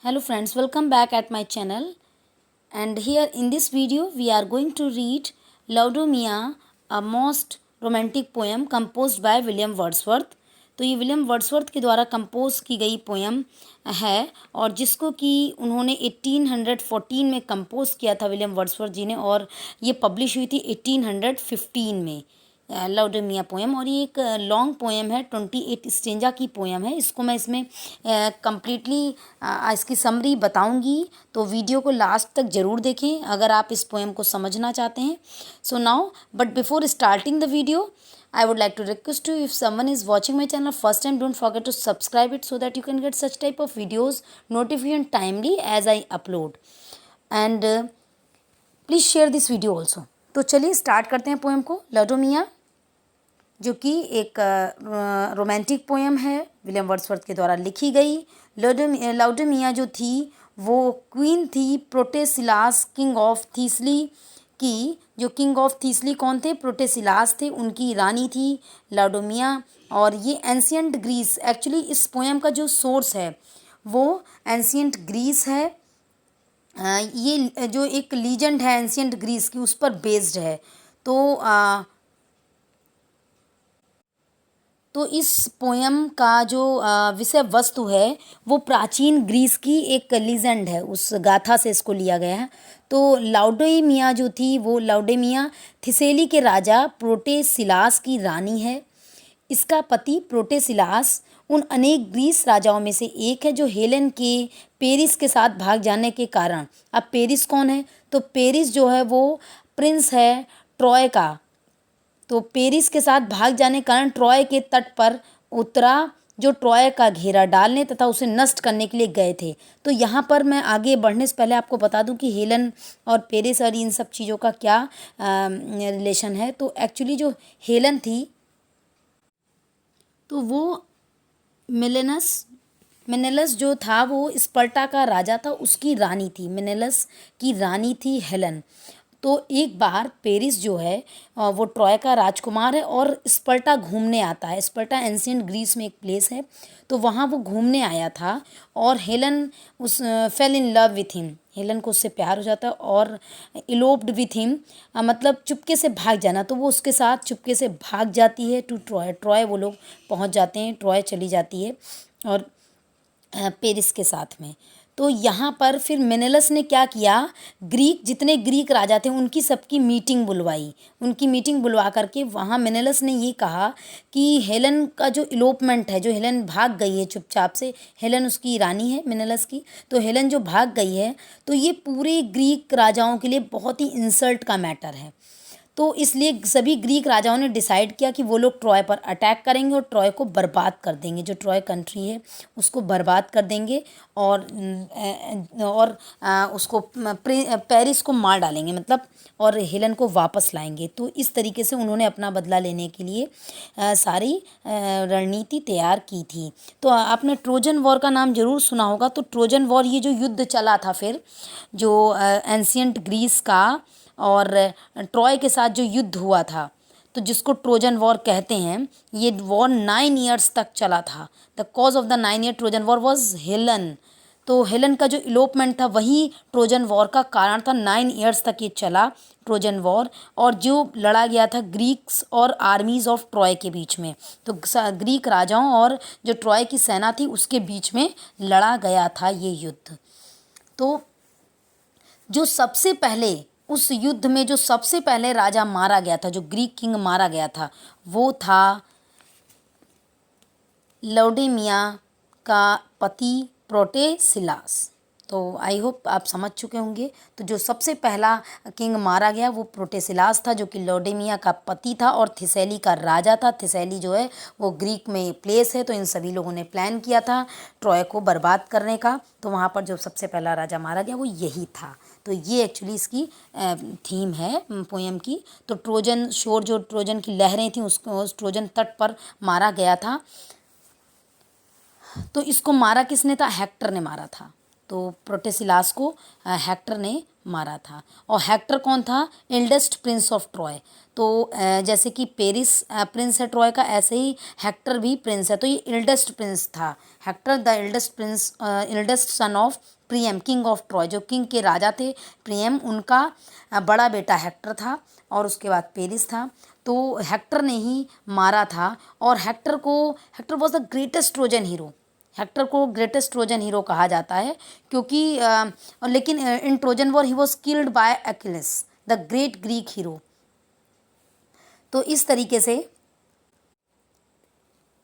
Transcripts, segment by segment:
Hello friends, welcome back at my channel. And here in this video we are going to read Laodamia, a most romantic poem composed by William Wordsworth. तो ये William Wordsworth के द्वारा compose की गई poem है और जिसको कि उन्होंने 1814 में कंपोज किया था विलियम वर्ड्सवर्थ जी ने, और ये पब्लिश हुई थी 1815 में लाउडमिया पोएम। और ये एक लॉन्ग पोएम है, 28 स्टेंजा की पोएम है। इसको मैं इसमें कम्प्लीटली इसकी समरी बताऊंगी, तो वीडियो को लास्ट तक ज़रूर देखें अगर आप इस पोएम को समझना चाहते हैं। So now but before starting the video I would like to request you, if someone is watching my channel first time, don't forget to subscribe it so that you can get such type of videos notification timely as I upload, and please share this video also। तो चलिए start करते हैं poem को। लाउडमिया जो कि एक romantic poem है, William Wordsworth के द्वारा लिखी गई। लाउडमिया जो थी वो क्वीन थी प्रोटेसिलास किंग ऑफ थीसली की। जो किंग ऑफ थीसली कौन थे? प्रोटेसिलास थे, उनकी रानी थी लाउडमिया। और ये एंशियंट ग्रीस, एक्चुअली इस पोएम का जो सोर्स है वो एंशियंट ग्रीस है। ये जो एक लीजेंड है एंशियंट ग्रीस की, उस पर बेस्ड है। तो इस पोएम का जो विषय वस्तु है वो प्राचीन ग्रीस की एक लीजेंड है, उस गाथा से इसको लिया गया है। तो लाउडमिया जो थी वो लाउडमिया थिसेली के राजा प्रोटेसिलास की रानी है। इसका पति प्रोटेसिलास उन अनेक ग्रीस राजाओं में से एक है जो हेलेन के पेरिस के साथ भाग जाने के कारण, अब पेरिस कौन है? तो पेरिस जो है वो प्रिंस है ट्रॉय का। तो पेरिस के साथ भाग जाने के कारण ट्रॉय के तट पर उतरा, जो ट्रॉय का घेरा डालने तथा उसे नष्ट करने के लिए गए थे। तो यहाँ पर मैं आगे बढ़ने से पहले आपको बता दूं कि हेलन और पेरिस और इन सब चीज़ों का क्या रिलेशन है। तो एक्चुअली जो हेलन थी तो वो मेनेलस जो था वो स्पर्टा का राजा था, उसकी रानी थी। मेनेलस की रानी थी हेलन। तो एक बार पेरिस जो है वो ट्रॉय का राजकुमार है और स्पर्टा घूमने आता है। स्पर्टा एंशियंट ग्रीस में एक प्लेस है, तो वहाँ वो घूमने आया था और हेलन उस fail in love with him. Helen को उससे प्यार हो जाता है और इलोप्ड विथ हिम, मतलब चुपके से भाग जाना। तो वो उसके साथ चुपके से भाग जाती है टू ट्रॉय वो लोग पहुँच जाते हैं, ट्रॉय चली जाती है और पेरिस के साथ में। तो यहाँ पर फिर मेनेलस ने क्या किया, जितने ग्रीक राजा थे उनकी सबकी मीटिंग बुलवाई। उनकी मीटिंग बुलवा करके वहाँ मेनेलस ने ये कहा कि हेलन का जो इलोपमेंट है, जो हेलन भाग गई है चुपचाप से, हेलन उसकी रानी है मेनेलस की, तो हेलन जो भाग गई है तो ये पूरे ग्रीक राजाओं के लिए बहुत ही इंसल्ट का मैटर है। तो इसलिए सभी ग्रीक राजाओं ने डिसाइड किया कि वो लोग ट्रॉय पर अटैक करेंगे और ट्रॉय को बर्बाद कर देंगे, जो ट्रॉय कंट्री है उसको बर्बाद कर देंगे और उसको पेरिस को मार डालेंगे, मतलब, और हेलन को वापस लाएंगे। तो इस तरीके से उन्होंने अपना बदला लेने के लिए सारी रणनीति तैयार की थी। तो आपने ट्रोजन वॉर का नाम जरूर सुना होगा। तो ट्रोजन वॉर ये जो युद्ध चला था फिर, जो एंशियंट ग्रीस का और ट्रॉय के साथ जो युद्ध हुआ था, तो जिसको ट्रोजन वॉर कहते हैं, ये वॉर 9 ईयर्स तक चला था। The cause of the 9 year Trojan war was Helen. तो हेलन का जो इलोपमेंट था वही ट्रोजन वॉर का कारण था। 9 ईयर्स तक ये चला ट्रोजन वॉर, और जो लड़ा गया था ग्रीक्स और आर्मीज ऑफ ट्रॉय के बीच में। तो ग्रीक राजाओं और जो ट्रॉय की सेना थी उसके बीच में लड़ा गया था ये युद्ध। तो जो सबसे पहले उस युद्ध में जो सबसे पहले राजा मारा गया था, जो ग्रीक किंग मारा गया था, वो था लाउडमिया का पति प्रोटेसिलास। तो आई होप आप समझ चुके होंगे। तो जो सबसे पहला किंग मारा गया वो प्रोटेसिलास था, जो कि लाउडमिया का पति था और थिसैली का राजा था। थिसैली जो है वो ग्रीक में प्लेस है। तो इन सभी लोगों ने प्लान किया था ट्रॉय को बर्बाद करने का। तो वहाँ पर जो सबसे पहला राजा मारा गया वो यही था। तो ये एक्चुअली इसकी थीम है पोएम की। तो ट्रोजन शोर, जो ट्रोजन की लहरें थीं, उसको उस ट्रोजन तट पर मारा गया था। तो इसको मारा किसने था? हेक्टर ने मारा था। तो प्रोटेसिलास को हेक्टर ने मारा था। और हेक्टर कौन था? Eldest Prince of Troy. तो जैसे कि पेरिस प्रिंस है ट्रॉय का, ऐसे ही हेक्टर भी प्रिंस है। तो ये एल्डेस्ट प्रिंस था Hector, the eldest Prince, eldest son of Priyam king of Troy. जो किंग के राजा थे प्रियम, उनका बड़ा बेटा हेक्टर था और उसके बाद पेरिस था। तो हेक्टर ने ही मारा था। और Hector was the greatest Trojan hero. Hector को ग्रेटेस्ट ट्रोजन हीरो कहा जाता है क्योंकि लेकिन in Trojan war he was killed by Achilles the great Greek hero. तो इस तरीके से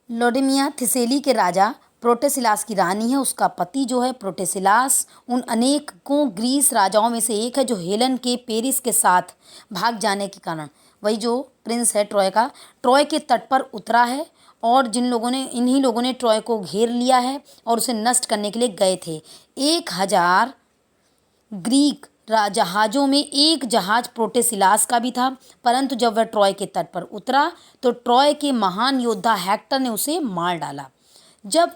लौडेमिया थिसेली के राजा प्रोटेसिलास की रानी है। उसका पति जो है प्रोटेसिलास उन अनेकों ग्रीस राजाओं में से एक है जो हेलन के पेरिस के साथ भाग जाने के कारण, वही जो प्रिंस है ट्रॉय का, ट्रॉय के तट पर उतरा है। और इन्हीं लोगों ने ट्रॉय को घेर लिया है और उसे नष्ट करने के लिए गए थे। 1000 ग्रीक जहाज़ों में एक जहाज प्रोटेसिलास का भी था, परंतु जब वह ट्रॉय के तट पर उतरा तो ट्रॉय के महान योद्धा हेक्टर ने उसे मार डाला। जब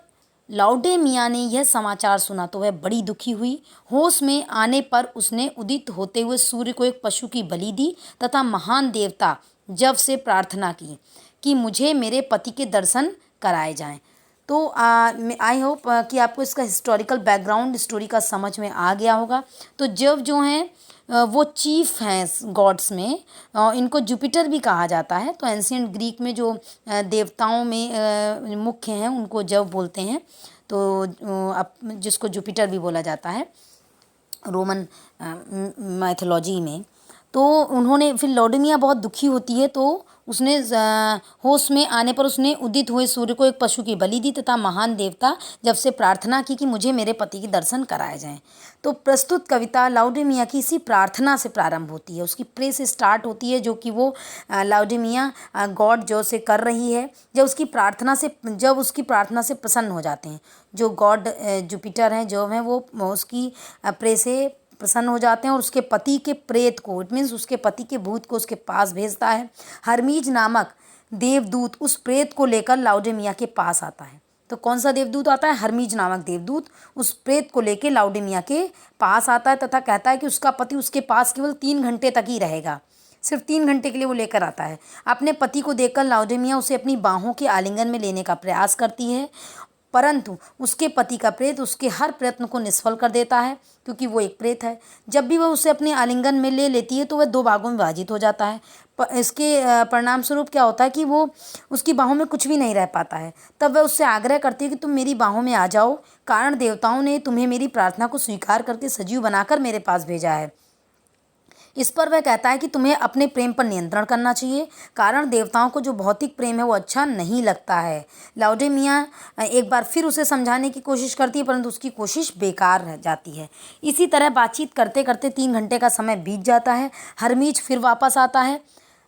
लाउडेमिया ने यह समाचार सुना तो वह बड़ी दुखी हुई। होश में आने पर उसने उदित होते हुए सूर्य को एक पशु की बलि दी तथा महान देवता जब से प्रार्थना की कि मुझे मेरे पति के दर्शन कराए जाएं। तो आई होप कि आपको इसका हिस्टोरिकल बैकग्राउंड स्टोरी का समझ में आ गया होगा। तो जब जो हैं वो चीफ हैं गॉड्स में, इनको जुपिटर भी कहा जाता है। तो एंशियंट ग्रीक में जो देवताओं में मुख्य हैं उनको जब बोलते हैं, तो जिसको जुपिटर भी बोला जाता है रोमन माइथोलॉजी में। तो उन्होंने फिर लौडेमिया बहुत दुखी होती है, तो उसने होश में आने पर उसने उदित हुए सूर्य को एक पशु की बलि दी तथा महान देवता जब से प्रार्थना की कि मुझे मेरे पति के दर्शन कराए जाएं। तो प्रस्तुत कविता लाउडेमिया की इसी प्रार्थना से प्रारंभ होती है। उसकी प्रे से स्टार्ट होती है, जो कि वो लाउडेमिया गॉड जो से कर रही है। जब उसकी प्रार्थना से प्रसन्न हो जाते हैं, जो गॉड जुपिटर हैं जो हैं वो उसकी प्रे से प्रसन्न हो जाते हैं और उसके पति के प्रेत को, इट मीन्स उसके पति के भूत को उसके पास भेजता है। हर्मीज नामक देवदूत उस प्रेत को लेकर लाउडेमिया के पास आता है। तो कौन सा देवदूत आता है? हर्मीज नामक देवदूत उस प्रेत को लेकर लाउडेमिया के पास आता है तथा कहता है कि उसका पति उसके पास केवल 3 घंटे तक ही रहेगा। सिर्फ 3 घंटे के लिए वो लेकर आता है। अपने पति को देखकर लाउडेमिया उसे अपनी बाहों के आलिंगन में लेने का प्रयास करती है, परंतु उसके पति का प्रेत उसके हर प्रयत्न को निष्फल कर देता है, क्योंकि वो एक प्रेत है। जब भी वह उसे अपने आलिंगन में ले लेती है तो वह 2 भागों में विभाजित हो जाता है। इसके परिणाम स्वरूप क्या होता है कि वो उसकी बाहों में कुछ भी नहीं रह पाता है। तब वह उससे आग्रह करती है कि तुम मेरी बाहों में आ जाओ, कारण देवताओं ने तुम्हें मेरी प्रार्थना को स्वीकार करके सजीव बनाकर मेरे पास भेजा है। इस पर वह कहता है कि तुम्हें अपने प्रेम पर नियंत्रण करना चाहिए, कारण देवताओं को जो भौतिक प्रेम है वो अच्छा नहीं लगता है। लाउडेमिया एक बार फिर उसे समझाने की कोशिश करती है, परंतु उसकी कोशिश बेकार रह जाती है। इसी तरह बातचीत करते करते 3 घंटे का समय बीत जाता है। हर्मीज फिर वापस आता है।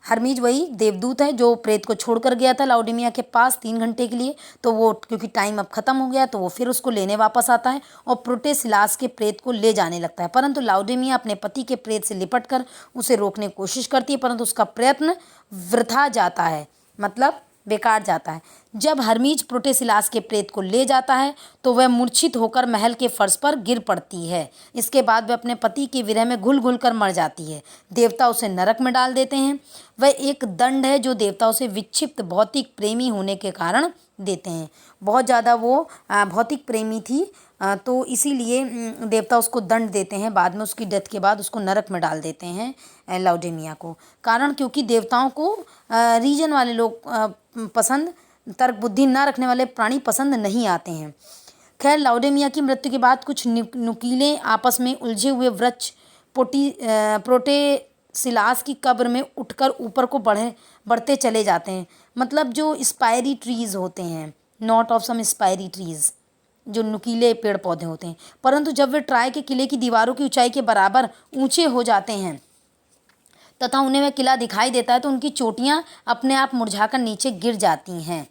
हर्मीज वही देवदूत है जो प्रेत को छोड़कर गया था लाउडेमिया के पास 3 घंटे के लिए। तो वो क्योंकि टाइम अब खत्म हो गया तो वो फिर उसको लेने वापस आता है और प्रोटेसिलास के प्रेत को ले जाने लगता है, परंतु लाउडेमिया अपने पति के प्रेत से लिपटकर उसे रोकने की कोशिश करती है, परंतु उसका प्रयत्न वृथा जाता है, मतलब बेकार जाता है। जब हर्मीज प्रोटेसिलास के प्रेत को ले जाता है तो वह मूर्छित होकर महल के फर्श पर गिर पड़ती है। इसके बाद वह अपने पति के विरह में घुल घुल कर मर जाती है। देवता उसे नरक में डाल देते हैं। वह एक दंड है जो देवता उसे विक्षिप्त भौतिक प्रेमी होने के कारण देते हैं। बहुत ज़्यादा वो भौतिक प्रेमी थी, तो इसीलिए देवता उसको दंड देते हैं। बाद में उसकी डेथ के बाद उसको नरक में डाल देते हैं लाउडेमिया को, कारण क्योंकि देवताओं को रीजन वाले लोग पसंद, तर्क बुद्धि ना रखने वाले प्राणी पसंद नहीं आते हैं। खैर, लाउडेमिया की मृत्यु के बाद कुछ नुकीले आपस में उलझे हुए वृक्ष प्रोटेसिलास की कब्र में उठकर ऊपर को बढ़ते चले जाते हैं। मतलब जो स्पायरी ट्रीज़ होते हैं, नॉट ऑफ सम स्पायरी ट्रीज़, जो नुकीले पेड़ पौधे होते हैं, परंतु जब वे ट्राय के किले की दीवारों की ऊंचाई के बराबर ऊंचे हो जाते हैं तथा उन्हें वह किला दिखाई देता है तो उनकी चोटियां अपने आप मुरझाकर नीचे गिर जाती हैं।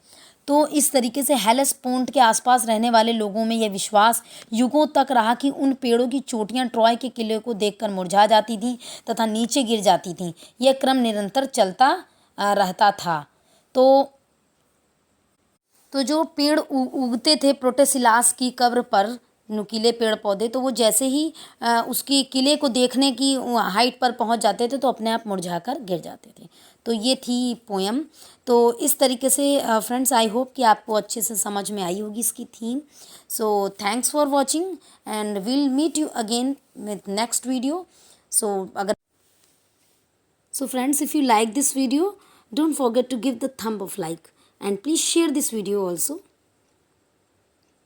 तो इस तरीके से हेलेस्पोंट के आसपास रहने वाले लोगों में यह विश्वास युगों तक रहा कि उन पेड़ों की चोटियां ट्रॉय के किले को देखकर मुरझा जाती थीं तथा नीचे गिर जाती थीं। यह क्रम निरंतर चलता रहता था। तो जो पेड़ उगते थे प्रोटेसिलास की कब्र पर नुकीले पेड़ पौधे, तो वो जैसे ही उसकी किले को देखने की हाइट पर पहुंच जाते थे तो अपने आप मुरझाकर गिर जाते थे। तो ये थी पोयम। तो इस तरीके से फ्रेंड्स, आई होप कि आपको अच्छे से समझ में आई होगी इसकी थीम। So thanks for watching and will meet you again with next video. So friends, if you like this video, don't forget to give the thumb of like and please share this video also.